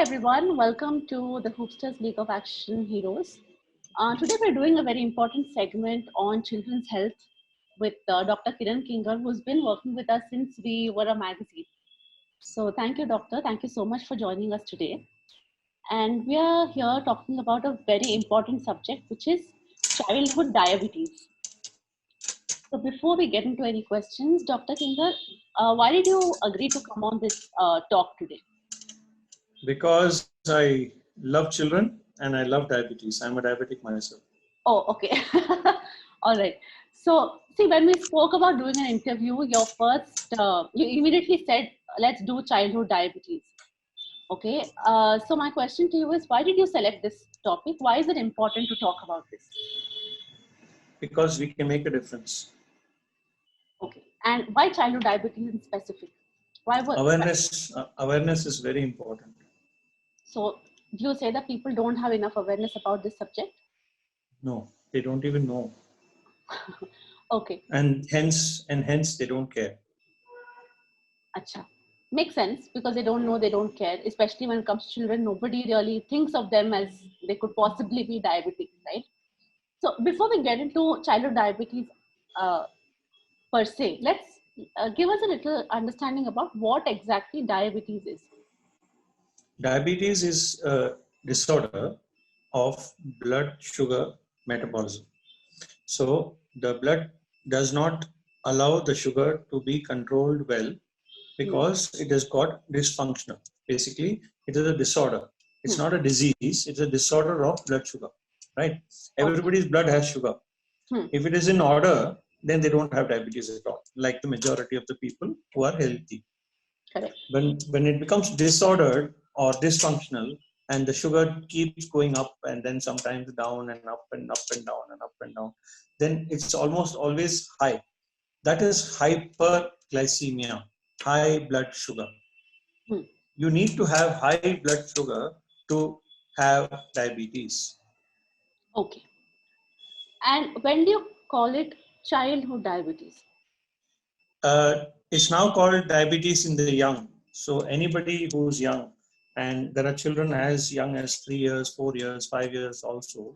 everyone, welcome to the Hoopsters League of Action Heroes. Today we're doing a very important segment on children's health with Dr. Kiran Kingar, who's been working with us since we were a magazine. So thank you, Doctor. Thank you so much for joining us today. And we are here talking about a very important subject, which is childhood diabetes. So before we get into any questions, Dr. Kingar, why did you agree to come on this talk today? Because I love children and I love diabetes. I'm a diabetic myself. Oh, okay. All right. So, see, when we spoke about doing an interview, you immediately said, let's do childhood diabetes. Okay. So, my question to you is, why did you select this topic? Why is it important to talk about this? Because we can make a difference. Okay. And why childhood diabetes in specific? Awareness is very important. So, do you say that people don't have enough awareness about this subject? No, they don't even know. Okay. And hence they don't care. Acha. Makes sense, because they don't know, they don't care, especially when it comes to children. Nobody really thinks of them as they could possibly be diabetic, right? So before we get into childhood diabetes per se, let's give us a little understanding about what exactly diabetes is. Diabetes is a disorder of blood sugar metabolism. So the blood does not allow the sugar to be controlled well because it has got dysfunctional. Basically, it is a disorder. It's not a disease, it's a disorder of blood sugar, right? Everybody's blood has sugar. If it is in order, then they don't have diabetes at all, like the majority of the people who are healthy. Correct. When it becomes disordered or dysfunctional, and the sugar keeps going up and then sometimes down and up and up and down and up and down, then it's almost always high. That is hyperglycemia, high blood sugar. You need to have high blood sugar to have diabetes. Okay. And when do you call it childhood diabetes? It's now called diabetes in the young. So anybody who's young, and there are children as young as 3 years, 4 years, 5 years also,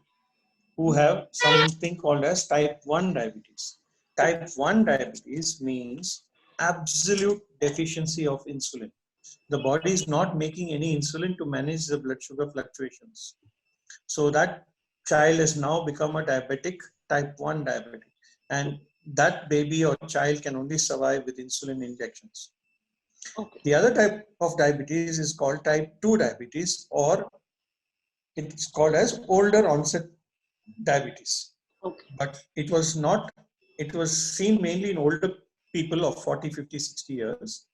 who have something called as type 1 diabetes. Type 1 diabetes means absolute deficiency of insulin. The body is not making any insulin to manage the blood sugar fluctuations. So that child has now become a diabetic, type 1 diabetic. And that baby or child can only survive with insulin injections. Okay. The other type of diabetes is called type 2 diabetes, or it's called as older onset diabetes. Okay. But it was seen mainly in older people of 40, 50, 60 years.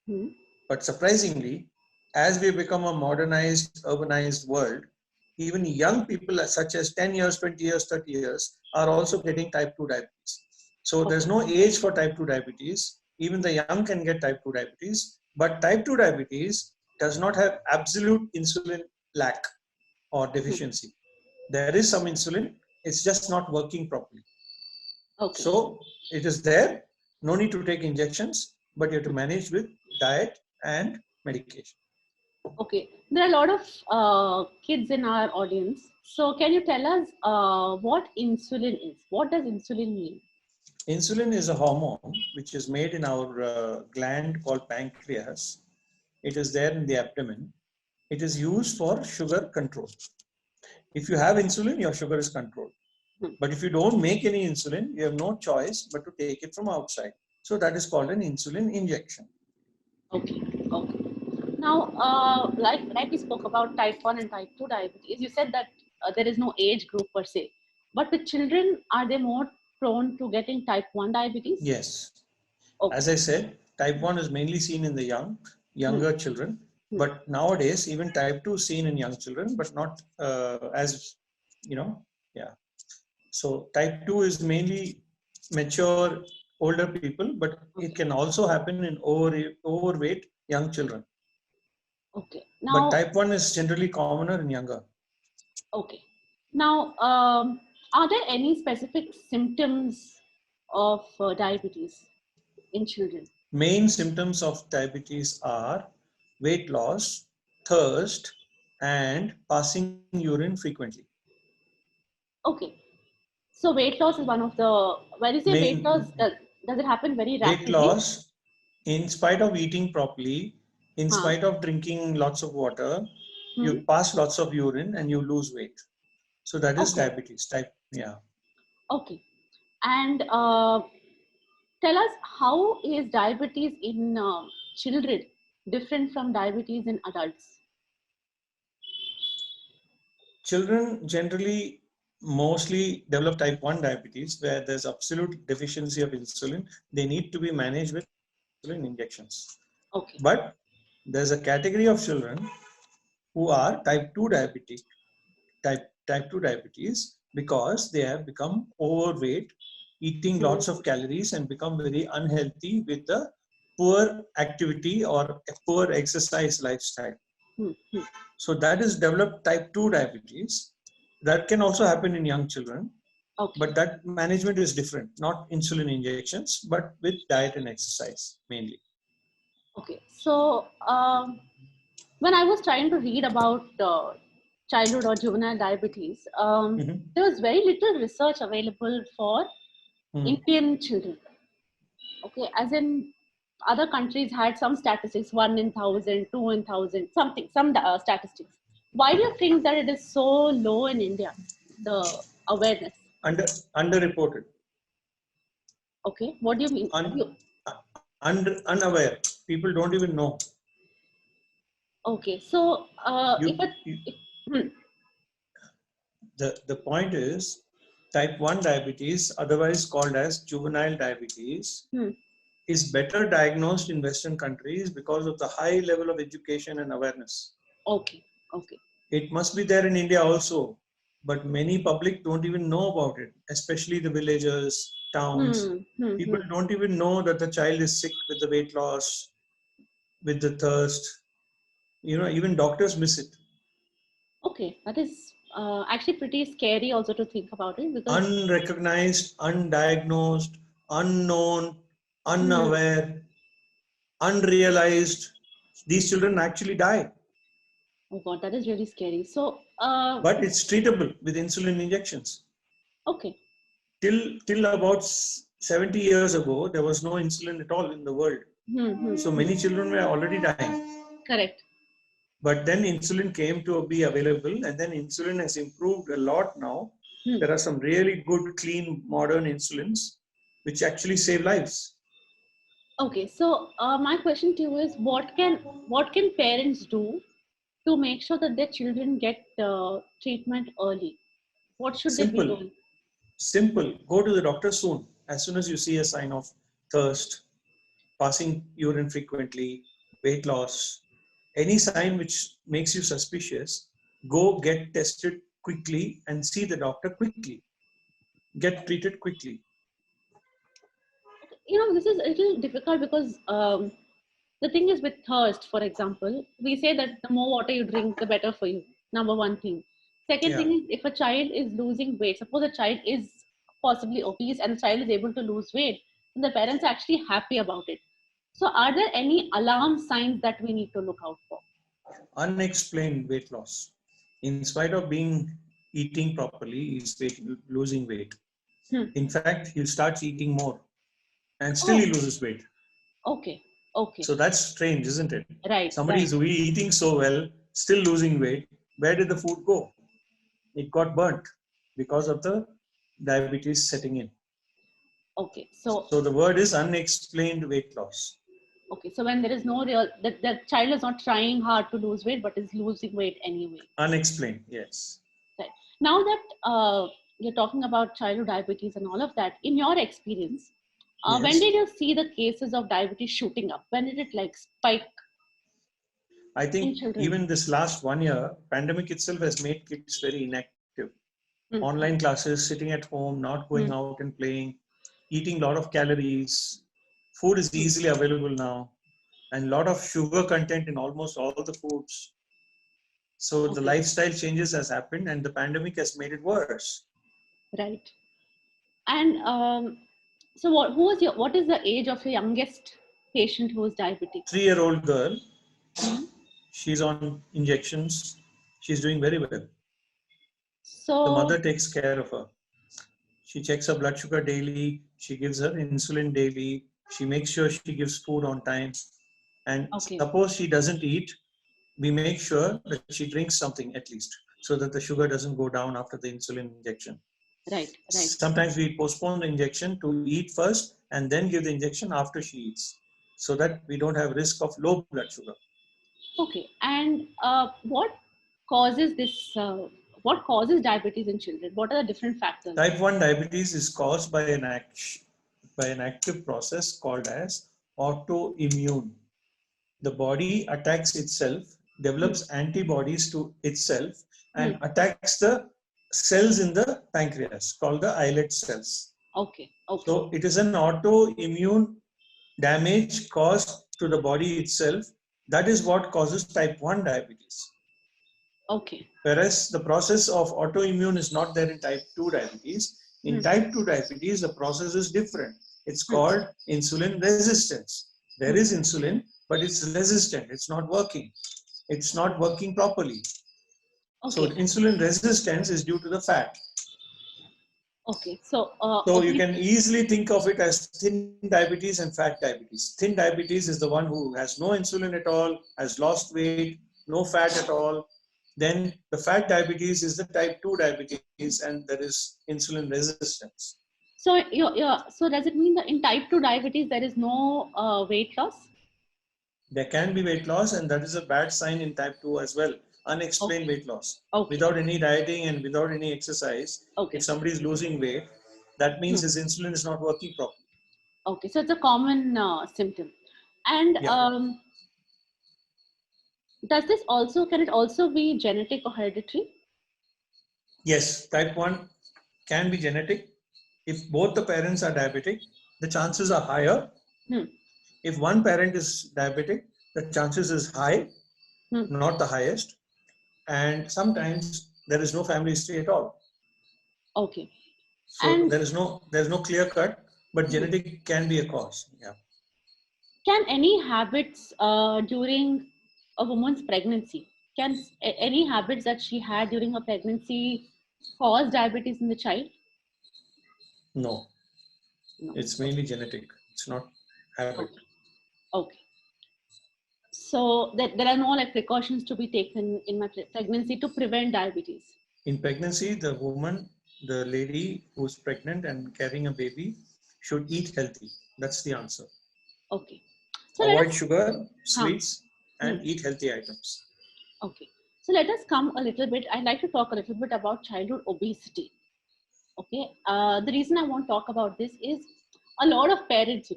But surprisingly, as we become a modernized, urbanized world, even young people such as 10 years, 20 years, 30 years are also getting type 2 diabetes. So there's no age for type 2 diabetes. Even the young can get type 2 diabetes. But type 2 diabetes does not have absolute insulin lack or deficiency. There is some insulin, it's just not working properly. Okay. So it is there, no need to take injections, but you have to manage with diet and medication. Okay, there are a lot of kids in our audience. So can you tell us what insulin is? What does insulin mean? Insulin is a hormone which is made in our gland called pancreas. It is there in the abdomen. It is used for sugar control. If you have insulin, your sugar is controlled. But if you don't make any insulin, you have no choice but to take it from outside. So that is called an insulin injection. Okay, okay. Now, like we spoke about type 1 and type 2 diabetes, you said that there is no age group per se. But with children, are they more prone to getting type 1 diabetes? Yes. Okay. As I said, type 1 is mainly seen in the younger children. But nowadays, even type 2 is seen in young children, but not as, yeah. So type 2 is mainly mature, older people, but it can also happen in overweight young children. Okay. Now, but type 1 is generally commoner in younger. Okay. Now, are there any specific symptoms of diabetes in children? Main symptoms of diabetes are weight loss, thirst, and passing urine frequently. Okay. So weight loss is one of the, when you say weight loss, Main does it happen very weight rapidly? loss, in spite of eating properly, in Huh. spite of drinking lots of water, Hmm. you pass lots of urine and you lose weight. So that is Okay. diabetes type. Yeah. Okay. And tell us, how is diabetes in children different from diabetes in adults? Children generally mostly develop type 1 diabetes where there's absolute deficiency of insulin. They need to be managed with insulin injections. Okay. But there's a category of children who are type 2 diabetic, type 2 diabetes because they have become overweight, eating lots of calories and become very unhealthy with the poor activity or a poor exercise lifestyle. So that is developed type 2 diabetes. That can also happen in young children, Okay. but that management is different, not insulin injections, but with diet and exercise mainly. Okay. So when I was trying to read about childhood or juvenile diabetes, there was very little research available for Indian children. Okay, as in other countries had some statistics, 1 in 1,000, 2 in 1,000, something, some statistics. Why do you think that it is so low in India, the awareness? Underreported. Okay, what do you mean? Unaware. People don't even know. Okay, so the point is, type 1 diabetes, otherwise called as juvenile diabetes, is better diagnosed in Western countries because of the high level of education and awareness. Okay, okay. It must be there in India also, but many public don't even know about it, especially the villagers, towns. People don't even know that the child is sick with the weight loss, with the thirst. Even doctors miss it. Okay, that is actually pretty scary also to think about it, because Unrecognized, undiagnosed, unknown, unaware, unrealized, these children actually die. Oh God, that is really scary. So, but it's treatable with insulin injections. Okay. Till about 70 years ago, there was no insulin at all in the world. So many children were already dying. Correct. But then insulin came to be available, and then insulin has improved a lot now. There are some really good, clean, modern insulins which actually save lives. Okay, so my question to you is, what can parents do to make sure that their children get treatment early? What should they be doing? Simple. Go to the doctor soon. As soon as you see a sign of thirst, passing urine frequently, weight loss, any sign which makes you suspicious, go get tested quickly and see the doctor quickly. Get treated quickly. This is a little difficult because the thing is with thirst, for example, we say that the more water you drink, the better for you. Number one thing. Second thing is, if a child is losing weight, suppose a child is possibly obese and the child is able to lose weight, then the parents are actually happy about it. So are there any alarm signs that we need to look out for? Unexplained weight loss. In spite of eating properly, he's losing weight. In fact, he starts eating more and still he loses weight. Okay. Okay. So that's strange, isn't it? Right. Somebody is eating so well, still losing weight. Where did the food go? It got burnt because of the diabetes setting in. Okay. So the word is unexplained weight loss. Okay, so when there is no real, the child is not trying hard to lose weight, but is losing weight anyway. Unexplained, yes. Right. Now that you're talking about childhood diabetes and all of that, in your experience, Yes. When did you see the cases of diabetes shooting up? When did it like spike? I think even this last 1 year, pandemic itself has made kids very inactive. Online classes, sitting at home, not going out and playing, eating a lot of calories. Food is easily available now, and a lot of sugar content in almost all the foods. So the lifestyle changes has happened, and the pandemic has made it worse. Right. And so what is the age of your youngest patient who is diabetic? 3-year-old girl. She's on injections. she's doing very well. The So, mother takes care of her. She checks her blood sugar daily. She gives her insulin daily. She makes sure she gives food on time. And okay, suppose she doesn't eat, we make sure that she drinks something at least, so that the sugar doesn't go down after the insulin injection. right, right. Sometimes we postpone the injection to eat first and then give the injection after she eats, so that we don't have risk of low blood sugar. Okay, and what causes this? What causes diabetes in children? What are the different factors? Type 1 diabetes is caused by an active process called as autoimmune. The body attacks itself, develops antibodies to itself, and attacks the cells in the pancreas called the islet cells. Okay, okay, So it is an autoimmune damage caused to the body itself. That is what causes type 1 diabetes. okay, Whereas the process of autoimmune is not there in type 2 diabetes. In type 2 diabetes, the process is different. It's called insulin resistance. There is insulin, but it's resistant. It's not working. It's not working properly. So okay, insulin resistance is due to the fat. okay. So, So okay. you can easily think of it as thin diabetes and fat diabetes. Thin diabetes is the one who has no insulin at all, has lost weight, no fat at all. Then the fat diabetes is the type 2 diabetes, and there is insulin resistance. So, so does it mean that in type 2 diabetes there is no weight loss? There can be weight loss, and that is a bad sign in type 2 as well. Unexplained weight loss. Okay. Without any dieting and without any exercise, Okay. if somebody is losing weight, that means his insulin is not working properly. Okay, so it's a common symptom. And does this also, can it also be genetic or hereditary? Yes, type 1 can be genetic. If both the parents are diabetic, the chances are higher. If one parent is diabetic, the chances is high, not the highest. And sometimes there is no family history at all. Okay. So and there is no clear cut, but genetic can be a cause. Yeah. Can any habits during a woman's pregnancy, can any habits that she had during her pregnancy cause diabetes in the child? No. No. It's mainly genetic. It's not habit. Okay. So there are no like precautions to be taken in my pregnancy to prevent diabetes. In pregnancy, the woman, the lady who's pregnant and carrying a baby should eat healthy. That's the answer. Okay. So avoid sugar, sweets, and eat healthy items. Okay. So let us come a little bit. I'd like to talk a little bit about childhood obesity. Okay. The reason I want to talk about this is a lot of parents,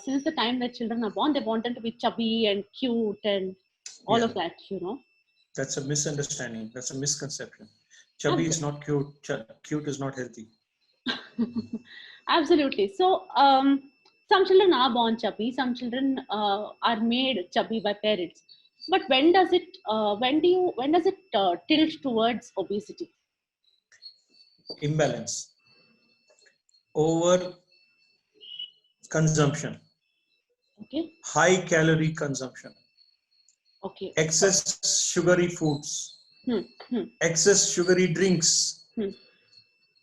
since the time that children are born, they want them to be chubby and cute and all of that, That's a misunderstanding. That's a misconception. Chubby is not cute. Cute is not healthy. Absolutely. So some children are born chubby. Some children are made chubby by parents. But when does it tilt towards obesity? Imbalance. Over consumption. Okay. High calorie consumption. Okay. Excess sugary foods. Excess sugary drinks.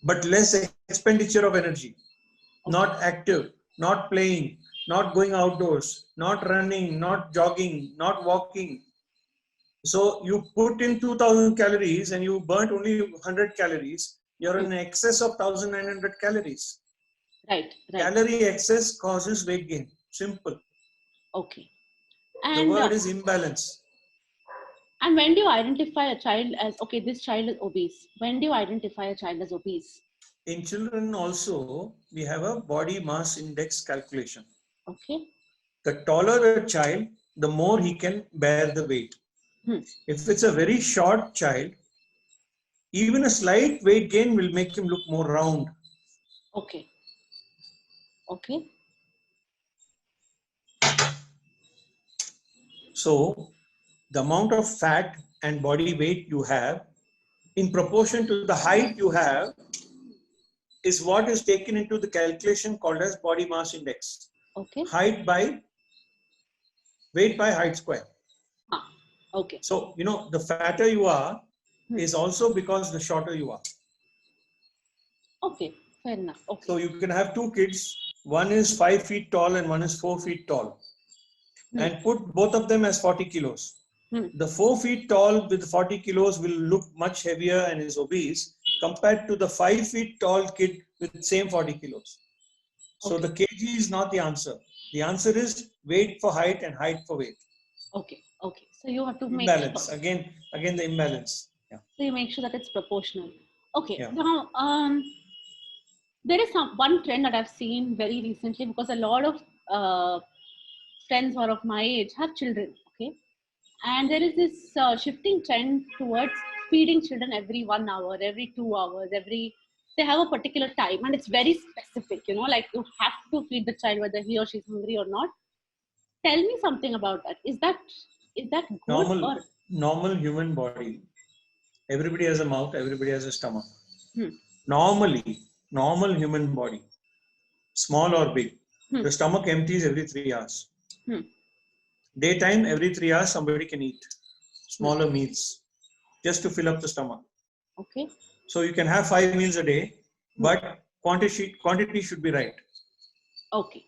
But less expenditure of energy. Not active, not playing, not going outdoors, not running, not jogging, not walking. So you put in 2000 calories and you burnt only 100 calories. You're in excess of 1900 calories. Right. Calorie excess causes weight gain. Simple. Okay. And the word is imbalance. And when do you identify a child as, okay, this child is obese? When do you identify a child as obese? In children also, we have a body mass index calculation. Okay. The taller a child, the more he can bear the weight. If it's a very short child, even a slight weight gain will make him look more round. Okay. Okay. So the amount of fat and body weight you have in proportion to the height you have is what is taken into the calculation called as body mass index. Okay. Height by weight by height square. Okay. So, the fatter you are, is also because the shorter you are. Okay, fair enough. Okay. So you can have two kids, one is 5 feet tall and one is 4 feet tall, and put both of them as 40 kilos. The 4 feet tall with 40 kilos will look much heavier and is obese compared to the 5 feet tall kid with same 40 kilos. So the kg is not the answer. The answer is weight for height and height for weight. Okay. Okay. So you have to make Imbalance. sure. Again the imbalance. Yeah. So you make sure that it's proportional. Okay. Yeah. Now, there is one trend that I've seen very recently, because a lot of friends who are of my age have children. Okay. And there is this shifting trend towards feeding children every 1 hour, every 2 hours, they have a particular time, and it's very specific, like you have to feed the child whether he or she's hungry or not. Tell me something about that. Is that good? Normal human body? Everybody has a mouth, everybody has a stomach. Hmm. Normal human body, small or big, the stomach empties every 3 hours. Daytime, every 3 hours, somebody can eat smaller meals just to fill up the stomach. Okay. So you can have 5 meals a day, but quantity should be right. Okay.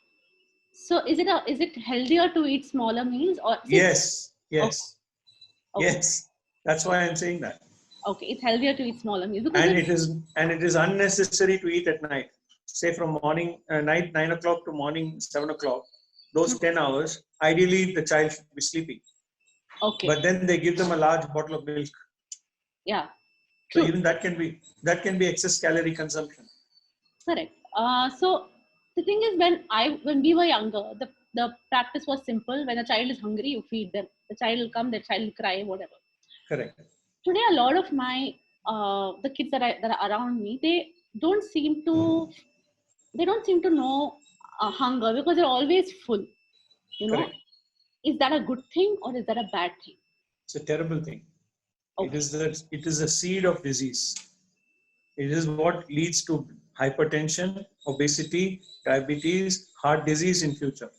So is it healthier to eat smaller meals, or? Yes. Okay. Yes. That's why I'm saying that. Okay, it's healthier to eat smaller meals. And it is unnecessary to eat at night. Say from night 9 o'clock to morning 7 o'clock. Those 10 hours, ideally the child should be sleeping. Okay. But then they give them a large bottle of milk. Yeah. True. So even that can be excess calorie consumption. Correct. So the thing is, when we were younger, the practice was simple. When a child is hungry, you feed them. The child will come, the child will cry, whatever. Correct. Today, a lot of the kids that are around me, they don't seem to know hunger, because they're always full. Correct. Is that a good thing or is that a bad thing? It's a terrible thing. Okay. It is a seed of disease. It is what leads to hypertension, obesity, diabetes, heart disease in future.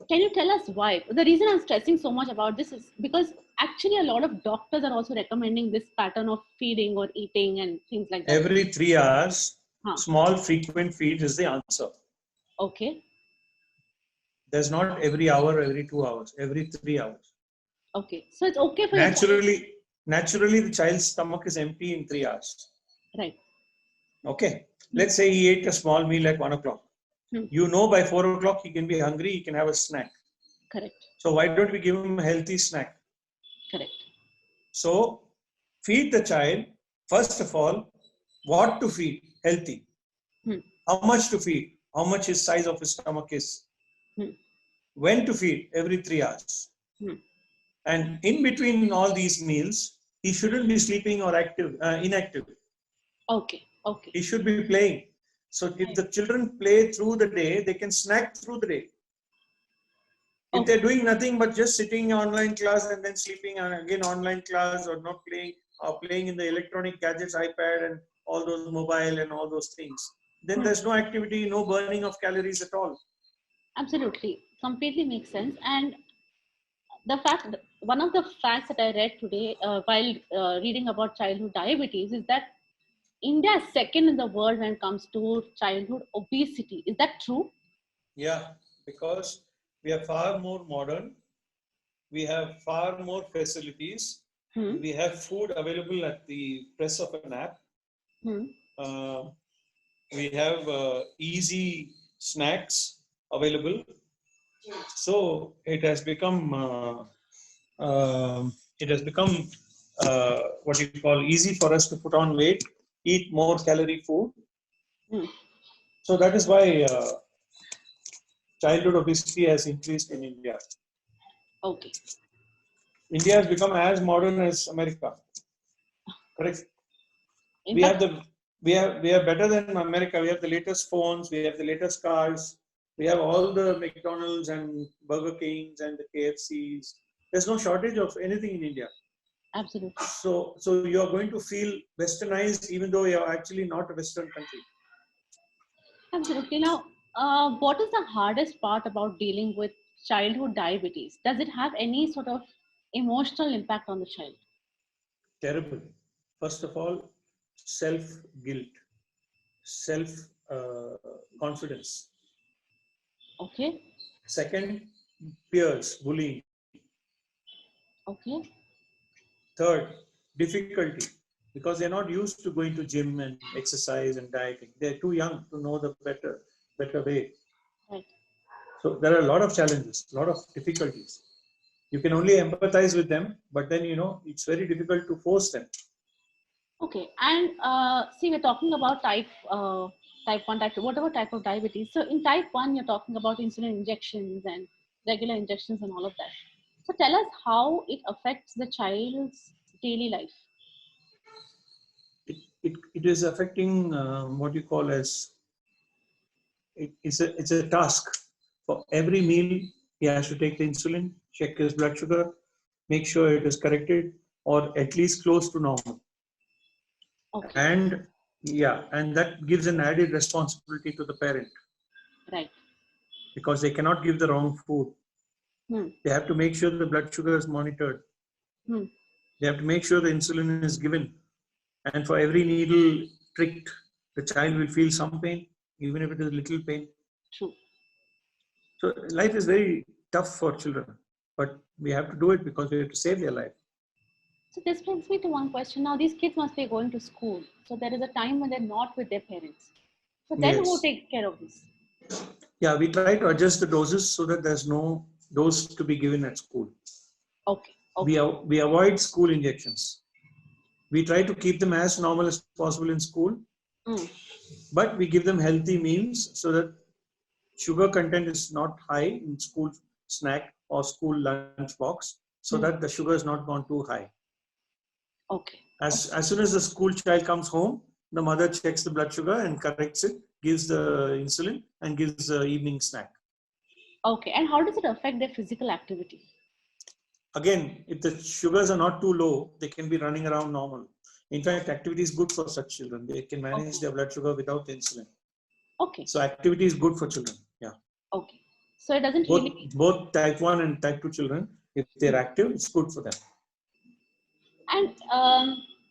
Can you tell us why? The reason I'm stressing so much about this is because actually a lot of doctors are also recommending this pattern of feeding or eating and things like that. Every 3 hours, small frequent feed is the answer. Okay. There's not every hour or every 2 hours, every 3 hours. Okay. So it's okay for naturally the child's stomach is empty in 3 hours. Right. Okay. Let's say he ate a small meal at 1 o'clock. You know by 4 o'clock he can be hungry, he can have a snack. Correct. So why don't we give him a healthy snack? Correct. So feed the child, first of all, what to feed, healthy. How much to feed, how much his size of his stomach is. When to feed, every 3 hours. And in between all these meals, he shouldn't be sleeping or inactive. Okay. Okay. He should be playing. So if the children play through the day, they can snack through the day. If they're doing nothing but just sitting online class and then sleeping and again online class, or not playing, or playing in the electronic gadgets, iPad and all those mobile and all those things, then there's no activity, no burning of calories at all. Absolutely. Completely makes sense. And one of the facts that I read today while reading about childhood diabetes is that India is second in the world when it comes to childhood obesity. Is that true? Yeah, because we are far more modern. We have far more facilities. We have food available at the press of an app. We have easy snacks available. So it has become what you call easy for us to put on weight, eat more calorie food. So that is why childhood obesity has increased in India. Okay. India has become as modern as America. Correct. We are better than America. We have the latest phones. We have the latest cars. We have all the McDonald's and Burger Kings and the KFCs. There's no shortage of anything in India. Absolutely. So you are going to feel westernized even though you are actually not a Western country. Absolutely. Now, what is the hardest part about dealing with childhood diabetes? Does it have any sort of emotional impact on the child? Terrible. First of all, self-guilt, self-confidence. Okay. Second, peers, bullying. Okay. Third, difficulty, because they're not used to going to gym and exercise and dieting. They're too young to know the better way. Right. So there are a lot of challenges, a lot of difficulties. You can only empathize with them, but then it's very difficult to force them. Okay. And see, we're talking about type 1, type 2, whatever type of diabetes. So in type 1, you're talking about insulin injections and regular injections and all of that. So tell us how it affects the child's daily life. It is affecting what you call as it's a task. For every meal, he has to take the insulin, check his blood sugar, make sure it is corrected or at least close to normal. Okay. And yeah, and that gives an added responsibility to the parent. Right. Because they cannot give the wrong food. They have to make sure the blood sugar is monitored. They have to make sure the insulin is given. And for every needle pricked, the child will feel some pain, even if it is little pain. True. So life is very tough for children, but we have to do it because we have to save their life. So this brings me to one question. Now these kids must be going to school. So there is a time when they're not with their parents. So then Yes. who takes care of this? Yeah, we try to adjust the doses so that there's no dose to be given at school. Okay. Okay. We avoid school injections. We try to keep them as normal as possible in school, but we give them healthy meals so that sugar content is not high in school snack or school lunch box, so that the sugar is not gone too high. Okay. As soon as the school child comes home, the mother checks the blood sugar and corrects it, gives the insulin and gives the evening snack. Okay. And how does it affect their physical activity? Again, if the sugars are not too low, they can be running around normal. In fact, activity is good for such children. They can manage their blood sugar without insulin. Okay. So activity is good for children. Yeah. Okay. So it doesn't both type 1 and type 2 children, if they're active, it's good for them. And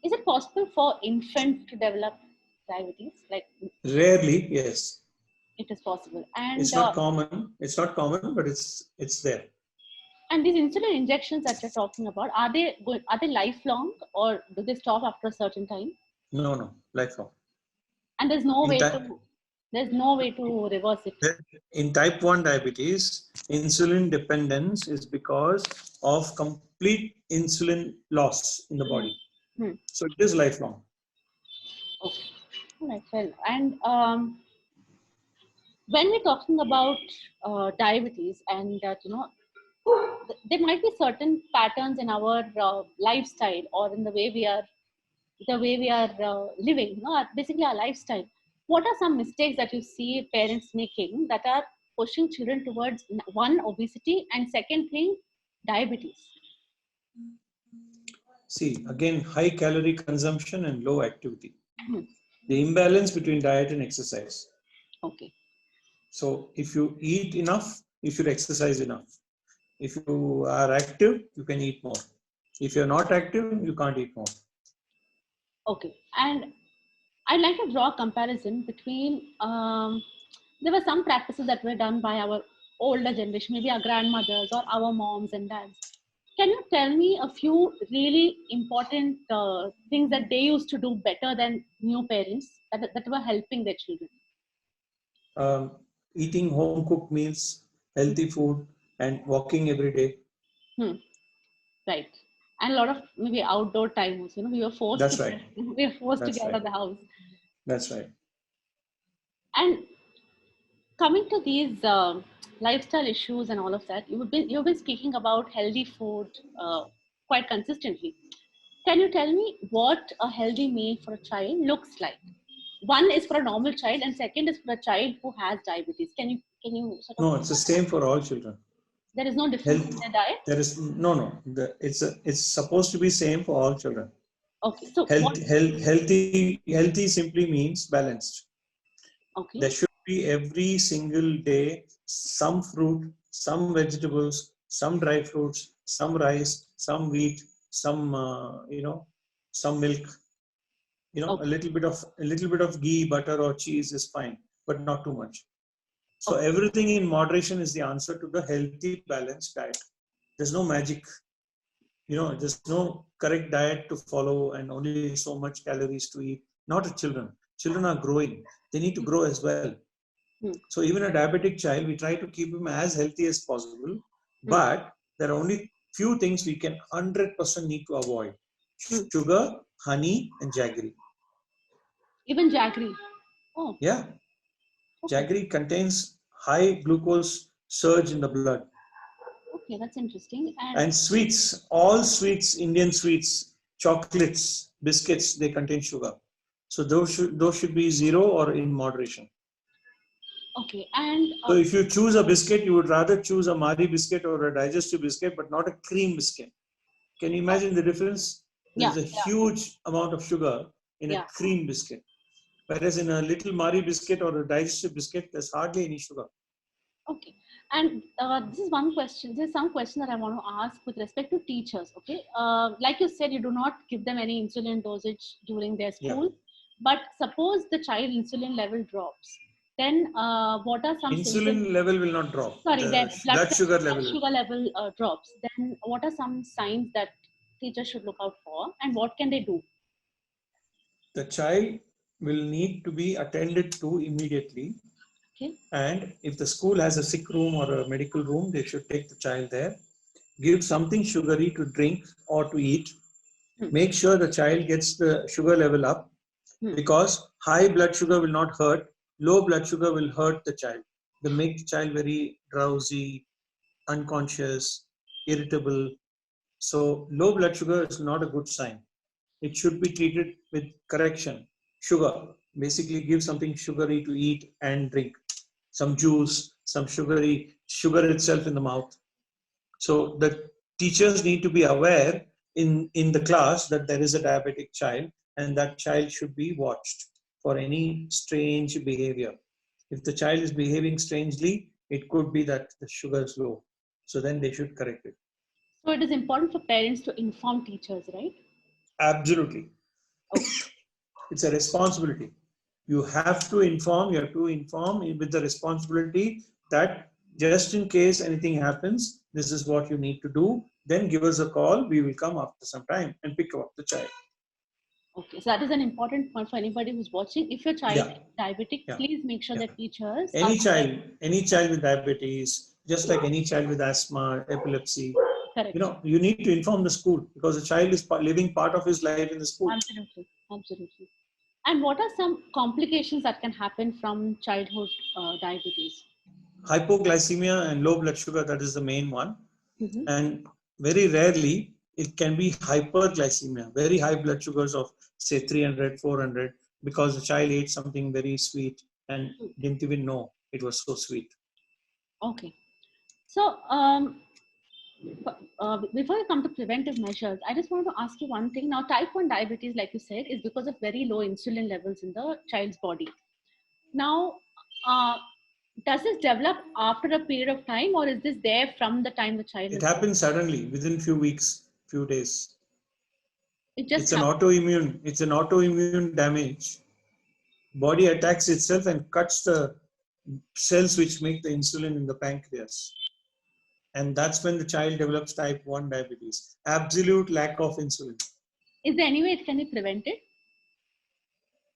is it possible for infants to develop diabetes? Like rarely, yes. It is possible. And it's not common. It's not common, but it's there. And these insulin injections that you're talking about, are they lifelong, or do they stop after a certain time? No, lifelong. And there's no way to reverse it. In type 1 diabetes, insulin dependence is because of complete insulin loss in the body. So it is lifelong. Okay. All right, well, and when we're talking about diabetes, and there might be certain patterns in our lifestyle, or in the way we are living, basically our lifestyle. What are some mistakes that you see parents making that are pushing children towards, one, obesity, and second thing, diabetes? See, again, high calorie consumption and low activity. The imbalance between diet and exercise. Okay. So if you eat enough, you should exercise enough. If you are active, you can eat more. If you're not active, you can't eat more. Okay. And I'd like to draw a comparison between, there were some practices that were done by our older generation, maybe our grandmothers or our moms and dads. Can you tell me a few really important things that they used to do better than new parents that were helping their children? Eating home cooked meals, healthy food, and walking every day. Right. And a lot of maybe outdoor times, we were forced That's to right. We were forced to get out of the house. That's right. And coming to these lifestyle issues and all of that, you've been speaking about healthy food quite consistently. Can you tell me what a healthy meal for a child looks like? One is for a normal child, and second is for a child who has diabetes. Can you sort of? No, it's the same for all children. There is no difference in their diet? There is no. It's supposed to be same for all children. Okay, so healthy simply means balanced. Okay. There should be every single day some fruit, some vegetables, some dry fruits, some rice, some wheat, some some milk, You know, Okay. a little bit of ghee, butter, or cheese is fine, but not too much. So Okay. everything in moderation is the answer to the healthy, balanced diet. There's no magic. You know, there's no correct diet to follow and only so much calories to eat. Not to children. Children are growing. They need to grow as well. Hmm. So even a diabetic child, we try to keep him as healthy as possible. Hmm. But there are only few things we can 100% need to avoid: Hmm. sugar, honey, and jaggery. Even jaggery. Oh, Yeah, okay. jaggery contains high glucose surge in the blood. Okay, that's interesting. And sweets, all sweets, Indian sweets, chocolates, biscuits, they contain sugar. So those should be zero or in moderation. Okay, and So if you choose a biscuit, you would rather choose a Marie biscuit or a digestive biscuit, but not a cream biscuit. Can you imagine the difference? There yeah, is a huge amount of sugar in a yeah. cream biscuit. Whereas in a little Marie biscuit or a digestive biscuit, there's hardly any sugar. Okay, and this is one question. There's some question that I want to ask with respect to teachers. Okay, like you said, you do not give them any insulin dosage during their school, but suppose the child insulin level drops, then what are some symptoms? Insulin level will not drop. Sorry, The their blood blood sugar blood level. sugar level drops. Then what are some signs that teachers should look out for, and what can they do? The child will need to be attended to immediately. Okay. And if the school has a sick room or a medical room, they should take the child there, give something sugary to drink or to eat, make sure the child gets the sugar level up, because high blood sugar will not hurt, low blood sugar will hurt the child. They make the child very drowsy, unconscious, irritable. So low blood sugar is not a good sign. It should be treated with correction. Sugar, basically give something sugary to eat and drink. Some juice, some sugar itself in the mouth. So the teachers need to be aware in the class that there is a diabetic child, and that child should be watched for any strange behavior. If the child is behaving strangely, it could be that the sugar is low. So then they should correct it. So it is important for parents to inform teachers, right? Absolutely. Okay. It's a responsibility. You have to inform with the responsibility that just in case anything happens, this is what you need to do. Then give us a call. We will come after some time and pick up the child. Okay, so that is an important point for anybody who's watching. If your child is diabetic, please make sure that teachers Any child with diabetes, just like any child with asthma, epilepsy, correct. You need to inform the school, because the child is living part of his life in the school. Absolutely, absolutely. And what are some complications that can happen from childhood diabetes? Hypoglycemia and low blood sugar, that is the main one. And very rarely it can be hyperglycemia, very high blood sugars of say 300, 400, because the child ate something very sweet and didn't even know it was so sweet. Okay. So before we come to preventive measures, I just want to ask you one thing. Now, type 1 diabetes, like you said, is because of very low insulin levels in the child's body. Now, does this develop after a period of time, or is this there from the time the child It happens suddenly within few weeks, few days. It's an autoimmune damage. Body attacks itself and cuts the cells which make the insulin in the pancreas. And that's when the child develops type 1 diabetes. Absolute lack of insulin. Is there any way it can be prevented?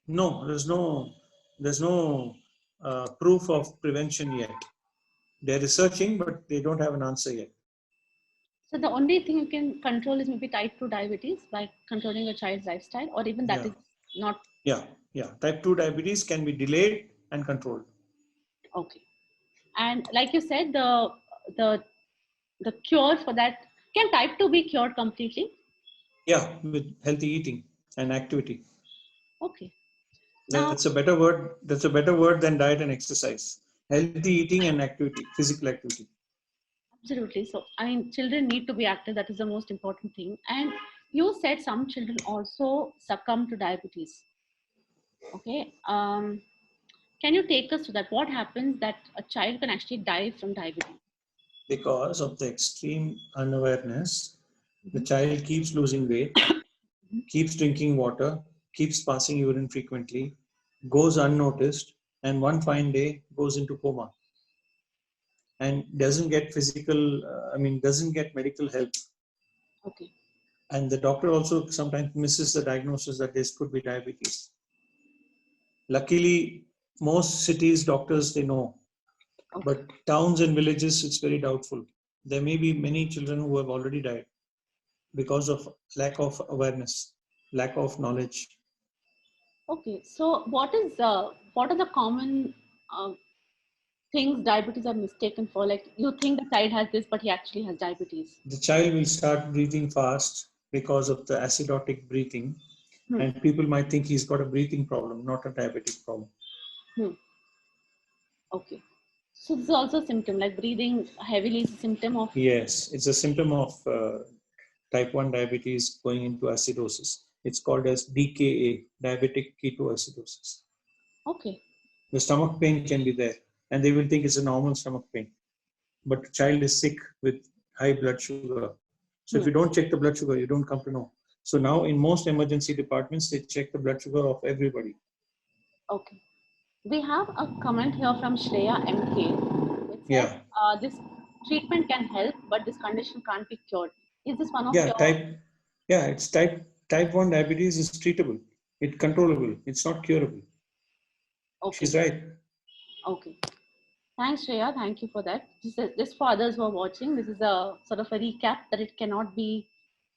No, there's no proof of prevention yet. They're researching, but they don't have an answer yet. So the only thing you can control is maybe type 2 diabetes by controlling your child's lifestyle, or even that is not. Yeah. Type 2 diabetes can be delayed and controlled. Okay. And like you said, the cure for that, can type 2 be cured completely? Yeah, with healthy eating and activity. Okay. That's a better word. That's a better word than diet and exercise. Healthy eating and activity, physical activity. Absolutely. So, I mean, children need to be active. That is the most important thing. And you said some children also succumb to diabetes. Okay. Can you take us to that? What happens that a child can actually die from diabetes? Because of the extreme unawareness, the child keeps losing weight, keeps drinking water, keeps passing urine frequently, goes unnoticed, and one fine day goes into coma and doesn't get doesn't get medical help. Okay. And the doctor also sometimes misses the diagnosis that this could be diabetes. Luckily, most cities doctors, they know, Okay. but towns and villages, it's very doubtful. There may be many children who have already died because of lack of awareness, lack of knowledge. Okay. So what are the common things diabetes are mistaken for? Like you think the child has this, but he actually has diabetes. The child will start breathing fast because of the acidotic breathing, Hmm. and people might think he's got a breathing problem, not a diabetic problem. Hmm. Okay. So this is also a symptom, like breathing heavily is a symptom of. Yes, it's a symptom of type 1 diabetes going into acidosis. It's called as DKA, diabetic ketoacidosis. Okay. The stomach pain can be there, and they will think it's a normal stomach pain. But the child is sick with high blood sugar. So if you don't check the blood sugar, you don't come to know. So now in most emergency departments, they check the blood sugar of everybody. Okay. We have a comment here from Shreya MK. It says, Yeah. This treatment can help, but this condition can't be cured. Is this one of Yeah, your... it's type 1 diabetes is treatable. It's controllable. It's not curable. Okay. She's right. Okay. Thanks, Shreya. Thank you for that. Just for others who are watching, this is a sort of a recap that it cannot be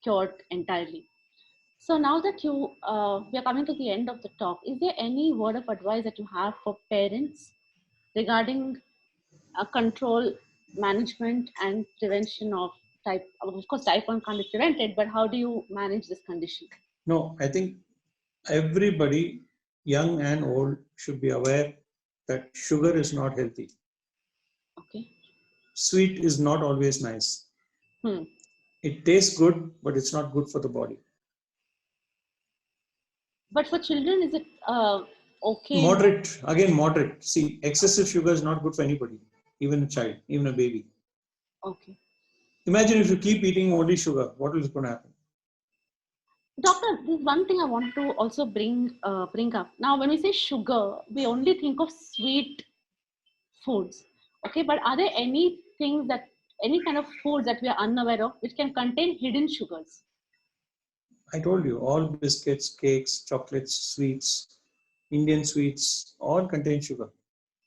cured entirely. So now that we are coming to the end of the talk, is there any word of advice that you have for parents regarding control, management, and prevention of of course, type 1 can't be prevented, but how do you manage this condition? No, I think everybody, young and old, should be aware that sugar is not healthy. Okay. Sweet is not always nice. It tastes good, but it's not good for the body. But for children, is it okay? Moderate. See, excessive sugar is not good for anybody, even a child, even a baby. Okay. Imagine if you keep eating only sugar, what is going to happen? Doctor, there's one thing I want to also bring up. Now, when we say sugar, we only think of sweet foods. Okay, but are there any kind of foods that we are unaware of which can contain hidden sugars? I told you, all biscuits, cakes, chocolates, sweets, Indian sweets, all contain sugar.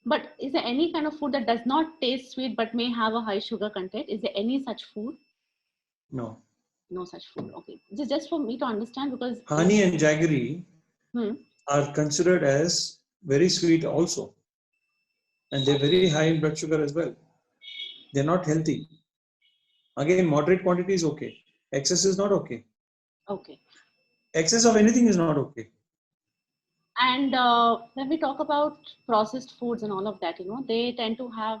But is there any kind of food that does not taste sweet but may have a high sugar content? Is there any such food? No. No such food. Okay. This is just for me to understand, because Honey and jaggery are considered as very sweet also. And they're very high in blood sugar as well. They're not healthy. Again, moderate quantity is okay. Excess is not okay. Okay. Excess of anything is not okay. And when we talk about processed foods and all of that, they tend to have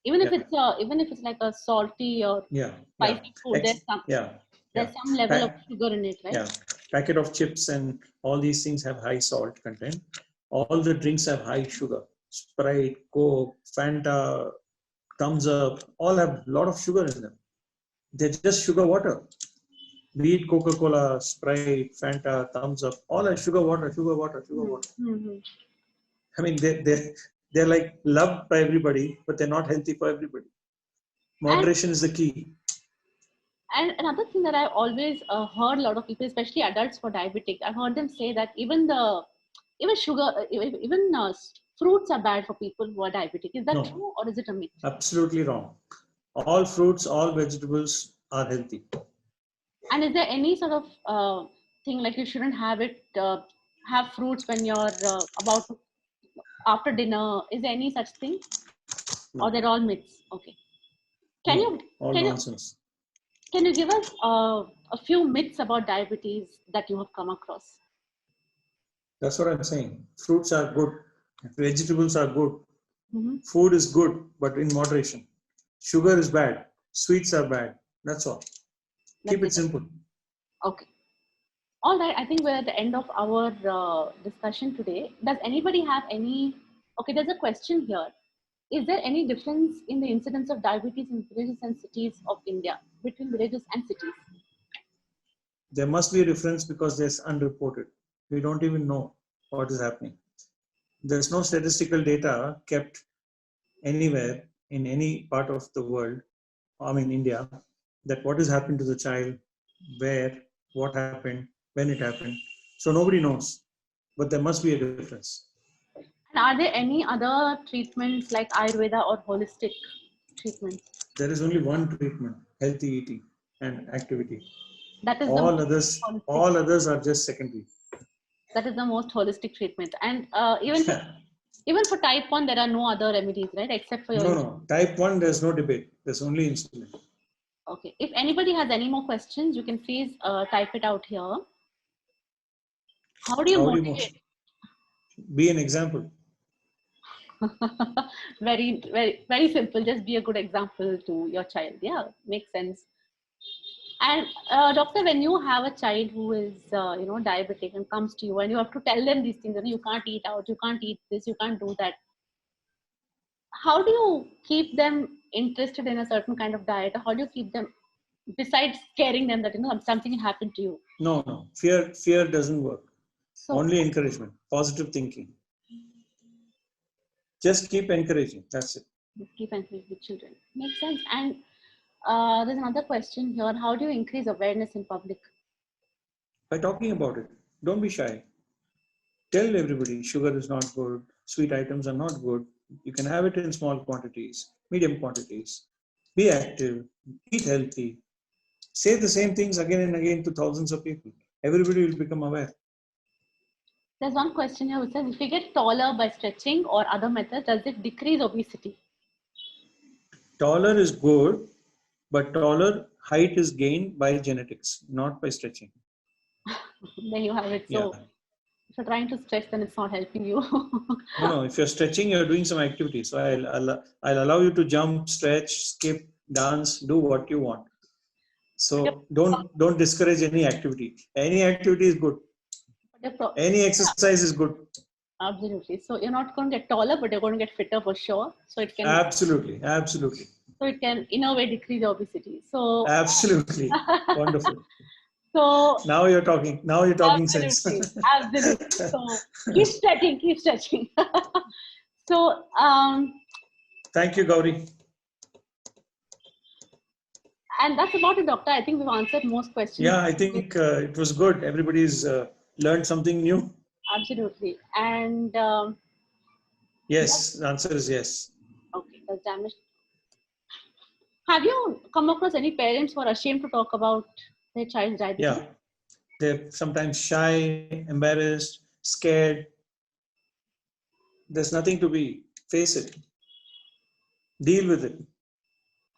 even if it's like a salty or spicy food, there's some level of sugar in it, right? Yeah. Packet of chips and all these things have high salt content. All the drinks have high sugar. Sprite, Coke, Fanta, Thumbs Up, all have a lot of sugar in them. They're just sugar water. Be it Coca-Cola, Sprite, Fanta, Thumbs Up, all are sugar water. I mean, they're like loved by everybody, but they're not healthy for everybody. Moderation is the key. And another thing that I always heard a lot of people, especially adults for diabetic, I've heard them say that even sugar, even fruits are bad for people who are diabetic. Is that true, or is it a myth? Absolutely wrong. All fruits, all vegetables are healthy. And is there any sort of thing like you shouldn't have fruits when you're after dinner? Is there any such thing? No. Or they're all myths? Okay. Nonsense. Can you give us a few myths about diabetes that you have come across? That's what I'm saying. Fruits are good. Vegetables are good. Food is good, but in moderation. Sugar is bad. Sweets are bad. That's all. Keep it simple. Okay. All right. I think we're at the end of our discussion today. Does anybody have any... Okay, there's a question here. Is there any difference in the incidence of diabetes in villages and cities of India, between villages and cities? There must be a difference because there's unreported. We don't even know what is happening. There's no statistical data kept anywhere in any part of the world, I mean India, that what has happened to the child, where, what happened, when it happened. So nobody knows, but there must be a difference. And are there any other treatments like Ayurveda or holistic treatments? There is only one treatment: healthy eating and activity. That is the All most others, holistic. all others are just secondary. That is the most holistic treatment. And even for type 1, there are no other remedies, right? Except for your No. Type 1, there's no debate. There's only insulin. Okay. If anybody has any more questions, you can please type it out here. How do you motivate? Be an example. Very, very, very simple. Just be a good example to your child. Yeah, makes sense. And doctor, when you have a child who is, diabetic and comes to you, and you have to tell them these things, you can't eat out, you can't eat this, you can't do that. How do you keep them interested in a certain kind of diet? Or how do you keep them, besides scaring them that something happened to you? No. Fear doesn't work. So only encouragement, positive thinking. Just keep encouraging. That's it. Keep encouraging the children. Makes sense. And there's another question here. How do you increase awareness in public? By talking about it. Don't be shy. Tell everybody sugar is not good, sweet items are not good. You can have it in small quantities, medium quantities. Be active, eat healthy. Say the same things again and again to thousands of people. Everybody will become aware. There's one question here which says, if you get taller by stretching or other methods, does it decrease obesity? Taller is good, but taller height is gained by genetics, not by stretching. There you have it. So if you're trying to stretch, then it's not helping you. No. If you're stretching, you're doing some activity. So I'll allow you to jump, stretch, skip, dance, do what you want. So don't discourage any activity. Any activity is good. Any exercise is good. Absolutely. So you're not going to get taller, but you're going to get fitter for sure. So it can absolutely. So it can, in a way, decrease obesity. So absolutely wonderful. So now you're talking. Now you're talking sense. Absolutely. So keep stretching. So thank you, Gauri. And that's about it, doctor. I think we've answered most questions. Yeah, I think it was good. Everybody's learned something new. Absolutely. And yes, the answer is yes. Okay, that's damaged. Have you come across any parents who are ashamed to talk about their child's diabetes? Yeah, they're sometimes shy, embarrassed, scared. There's nothing to be. Face it. Deal with it.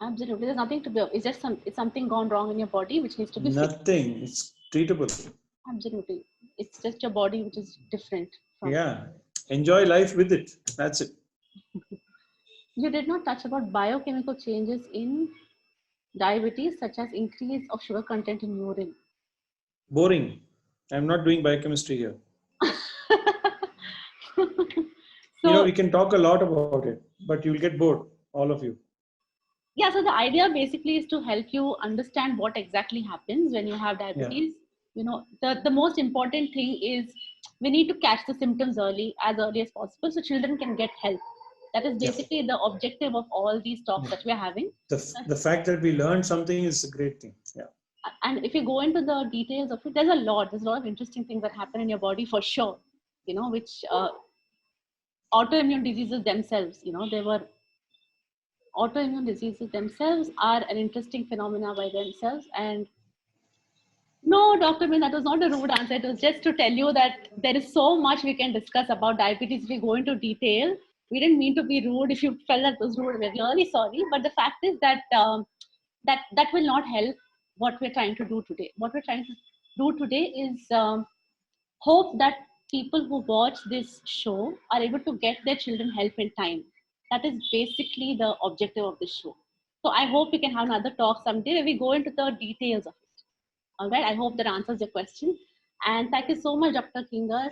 Absolutely, there's nothing to be. It's just it's something gone wrong in your body which needs to be fixed. Nothing. It's treatable. Absolutely, it's just your body which is different. Yeah, enjoy life with it. That's it. You did not touch about biochemical changes in diabetes, such as increase of sugar content in urine. Boring. I'm not doing biochemistry here. So, we can talk a lot about it, but you'll get bored, all of you. Yeah, so the idea basically is to help you understand what exactly happens when you have diabetes. Yeah. The most important thing is we need to catch the symptoms early as possible so children can get help. That is basically the objective of all these talks that we're having. The fact that we learn something is a great thing. Yeah. And if you go into the details of it, there's a lot of interesting things that happen in your body for sure, which autoimmune diseases themselves, autoimmune diseases themselves are an interesting phenomena by themselves. And no, Dr. Min, that was not a rude answer. It was just to tell you that there is so much we can discuss about diabetes if we go into detail. We didn't mean to be rude. If you felt that was rude, we're really sorry. But the fact is that that will not help what we're trying to do today. What we're trying to do today is hope that people who watch this show are able to get their children help in time. That is basically the objective of this show. So I hope we can have another talk someday where we go into the details of it. All right. I hope that answers your question. And thank you so much, Dr. Kinger.